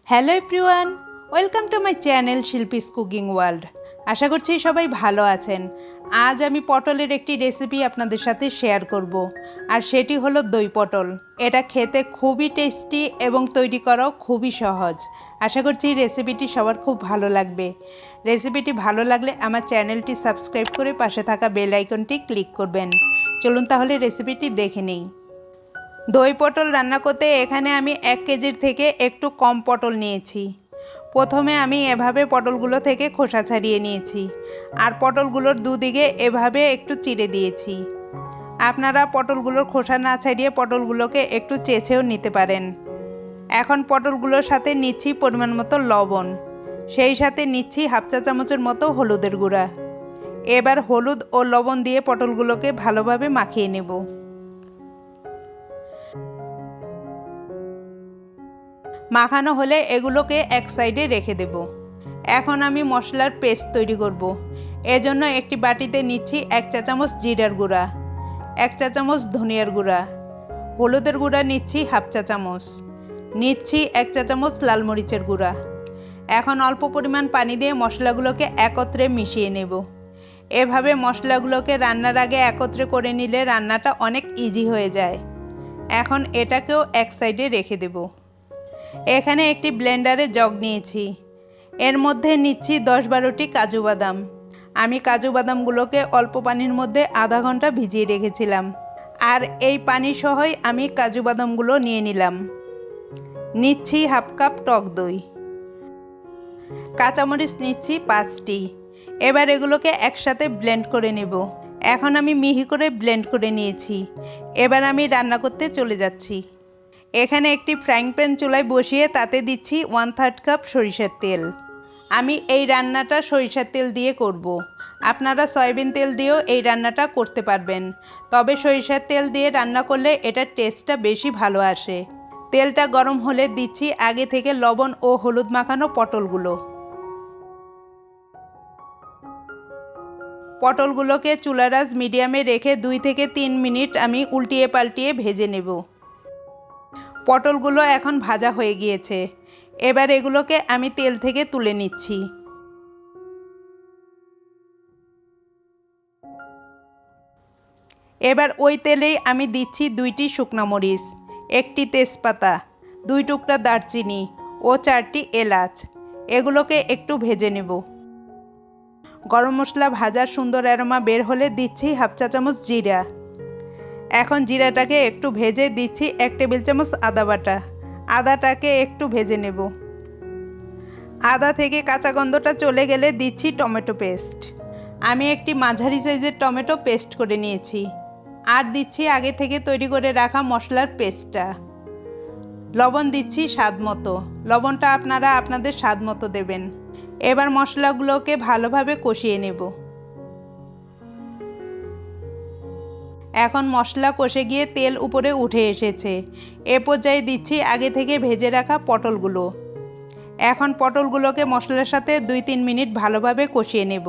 Hello everyone, welcome to my channel Shilpi's cooking world. আশা করছি সবাই ভালো আছেন। আজ আমি পটলের একটি রেসিপি আপনাদের সাথে শেয়ার করব, আর সেটি হলো দই পটল। এটা খেতে খুবই টেস্টি এবং তৈরি করাও খুবই সহজ। আশা করছি রেসিপিটি সবার খুব ভালো লাগবে। রেসিপিটি ভালো লাগলে আমার চ্যানেলটি সাবস্ক্রাইব করে পাশে থাকা বেল আইকনটি ক্লিক করবেন। চলুন তাহলে রেসিপিটি দেখে নিই। দই পটল রান্না করতে এখানে আমি 1 কেজির থেকে একটু কম পটল নিয়েছি। প্রথমে আমি এভাবে পটলগুলো থেকে খোসা ছাড়িয়ে নিয়েছি, আর পটলগুলোর দুদিকে এভাবে একটু চিড়ে দিয়েছি। আপনারা পটলগুলোর খোসা না ছাড়িয়ে পটলগুলোকে একটু চেঁচেও নিতে পারেন। এখন পটলগুলোর সাথে নিচ্ছি পরিমাণ মতো লবণ, সেই সাথে নিচ্ছি হাফ চা চামচের মতো হলুদের গুঁড়া। এবার হলুদ ও লবণ দিয়ে পটলগুলোকে ভালোভাবে মাখিয়ে নেব। মাখানো হলে এগুলোকে এক সাইডে রেখে দেব। এখন আমি মশলার পেস্ট তৈরি করব। এজন্য একটি বাটিতে নিচ্ছি 1 চা চামচ জিরার গুঁড়া, 1 চা চামচ ধনিয়ার গুঁড়া, হলুদের গুঁড়া নিচ্ছি হাফ চা চামচ, নিচ্ছি 1 চা চামচ লাল মরিচের গুঁড়া। এখন অল্প পরিমাণ পানি দিয়ে মশলাগুলোকে একত্রে মিশিয়ে নেব। এভাবে মশলাগুলোকে রান্নার আগে একত্রে করে নিলে রান্নাটা অনেক ইজি হয়ে যায়। এখন এটাকেও এক সাইডে রেখে দেব। এখানে একটি ব্লেন্ডারে জগ নিয়েছি, এর মধ্যে নিচ্ছি 10-12টি কাজু বাদাম। আমি কাজু বাদামগুলোকে অল্প পানির মধ্যে আধা ঘন্টা ভিজিয়ে রেখেছিলাম, আর এই পানি সহই আমি কাজু বাদামগুলো নিয়ে নিলাম। নিচ্ছি হাফ কাপ টক দই, কাঁচামরিচ নিচ্ছি 5টি। এবার এগুলোকে একসাথে ব্লেন্ড করে নেব। এখন আমি মিহি করে ব্লেন্ড করে নিয়েছি। এবার আমি রান্না করতে চলে যাচ্ছি। এখানে একটি ফ্রাইং প্যান চুলায় বসিয়ে তাতে দিচ্ছি 1/3 কাপ সরিষার তেল। আমি এই রান্নাটা সরিষার তেল দিয়ে করব। আপনারা সয়াবিন তেল দিয়েও এই রান্নাটা করতে পারবেন, তবে সরিষার তেল দিয়ে রান্না করলে এটার টেস্টটা বেশি ভালো আসে। তেলটা গরম হলে দিচ্ছি আগে থেকে লবণ ও হলুদ মাখানো পটলগুলো। পটলগুলোকে চুলার আঁচ মিডিয়ামে রেখে 2 থেকে 3 মিনিট আমি উল্টিয়ে পাল্টিয়ে ভেজে নেব। পটলগুলো এখন ভাজা হয়ে গিয়েছে। এবার এগুলোকে আমি তেল থেকে তুলে নিচ্ছি। এবার ওই তেলেই আমি দিচ্ছি 2টি শুকনো মরিচ, 1টি তেজপাতা, 2 টুকরা দারচিনি ও 4টি এলাচ। এগুলোকে একটু ভেজে নেব। গরম মশলা ভাজার সুন্দর অ্যারোমা বের হলে দিচ্ছি হাফ চা চামচ জিরা। এখন জিরাটাকে একটু ভেজে দিচ্ছি 1 টেবিল চামচ আদা বাটা। আদাটাকে একটু ভেজে নেব। আদা থেকে কাঁচা গন্ধটা চলে গেলে দিচ্ছি টমেটো পেস্ট। আমি একটি মাঝারি সাইজের টমেটো পেস্ট করে নিয়েছি। আর দিচ্ছি আগে থেকে তৈরি করে রাখা মশলার পেস্টটা। লবণ দিচ্ছি স্বাদ মতো। লবণটা আপনারা আপনাদের স্বাদ মতো দেবেন। এবার মশলাগুলোকে ভালোভাবে কষিয়ে নেব। এখন মশলা কষে গিয়ে তেল উপরে উঠে এসেছে। এ পর্যায়ে দিচ্ছি আগে থেকে ভেজে রাখা পটলগুলো। এখন পটলগুলোকে মশলার সাথে 2-3 মিনিট ভালোভাবে কষিয়ে নেব।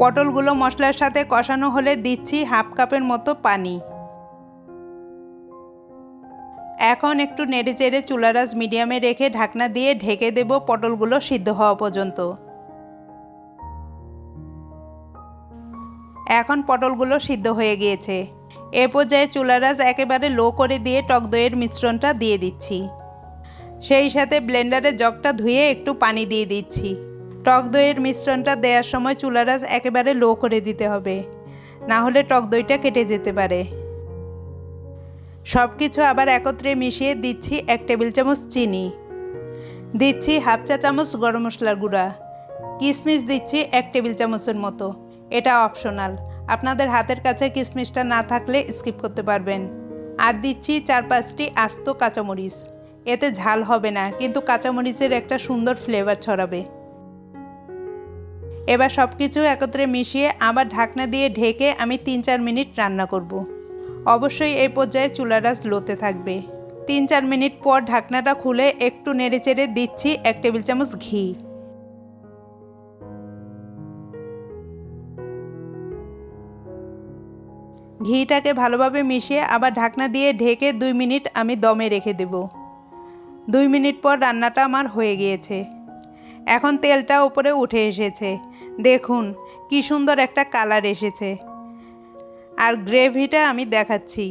পটলগুলো মশলার সাথে কষানো হলে দিচ্ছি হাফ কাপের মতো পানি। এখন একটু নেড়েচেড়ে চুলার আঁচ মিডিয়ামে রেখে ঢাকনা দিয়ে ঢেকে দেব পটলগুলো সিদ্ধ হওয়া পর্যন্ত। এখন পটলগুলো সিদ্ধ হয়ে গিয়েছে। এ পর্যায়ে চুলার আঁচ একেবারে লো করে দিয়ে টক দইয়ের মিশ্রণটা দিয়ে দিচ্ছি। সেই সাথে ব্লেন্ডারে জগটা ধুয়ে একটু পানি দিয়ে দিচ্ছি। টক দইয়ের মিশ্রণটা দেওয়ার সময় চুলার আঁচ একেবারে লো করে দিতে হবে, না হলে টক দইটা কেটে যেতে পারে। সব কিছু আবার একত্রে মিশিয়ে দিচ্ছি 1 টেবিল চামচ চিনি, দিচ্ছি হাফ চা চামচ গরম মশলার গুঁড়া, কিশমিশ দিচ্ছি 1 টেবিল চামচের মতো। এটা অপশনাল, আপনাদের হাতের কাছে কিশমিশটা না থাকলে স্কিপ করতে পারবেন। আর দিচ্ছি 4-5টি আস্ত কাঁচামরিচ। এতে ঝাল হবে না, কিন্তু কাঁচামরিচের একটা সুন্দর ফ্লেভার ছড়াবে। এবার সব কিছু একত্রে মিশিয়ে আবার ঢাকনা দিয়ে ঢেকে আমি 3-4 মিনিট রান্না করব। অবশ্যই এই পর্যায়ে চুলার আঁচ লোতে থাকবে। 3-4 মিনিট পর ঢাকনাটা খুলে একটু নেড়েচেড়ে দিচ্ছি 1 টেবিল চামচ ঘি। ঘিটাকে ভালোভাবে মিশিয়ে আবার ঢাকনা দিয়ে ঢেকে 2 মিনিট আমি দমে রেখে দেব। 2 মিনিট পর রান্নাটা আমার হয়ে গিয়েছে। এখন তেলটা উপরে উঠে এসেছে, দেখুন কি সুন্দর একটা কালার এসেছে। আর গ্রেভিটা আমি দেখাচ্ছি,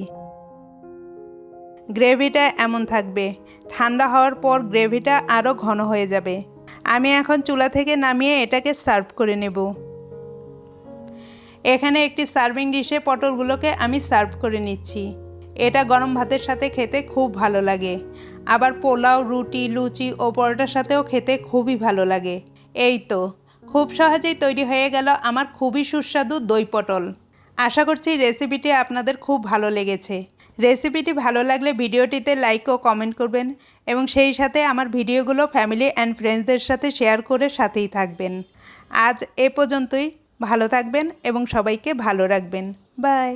গ্রেভিটা এমন থাকবে, ঠান্ডা হওয়ার পর গ্রেভিটা আরও ঘন হয়ে যাবে। আমি এখন চুলা থেকে নামিয়ে এটাকে সার্ভ করে নেব। এখানে একটি সার্ভিং ডিশে পটলগুলোকে আমি সার্ভ করে নিচ্ছি। এটা গরম ভাতের সাথে খেতে খুব ভালো লাগে, আবার পোলাও, রুটি, লুচি ও পরোটার সাথেও খেতে খুবই ভালো লাগে। এই তো খুব সহজেই তৈরি হয়ে গেল আমার খুবই সুস্বাদু দই পটল। আশা করছি রেসিপিটি আপনাদের খুব ভালো লেগেছে। রেসিপিটি ভালো লাগলে ভিডিওটিতে লাইক ও কমেন্ট করবেন এবং সেই সাথে আমার ভিডিওগুলো ফ্যামিলি অ্যান্ড ফ্রেন্ডসদের সাথে শেয়ার করে সাথেই থাকবেন। আজ এ পর্যন্তই। ভালো থাকবেন এবং সবাইকে ভালো রাখবেন। বাই।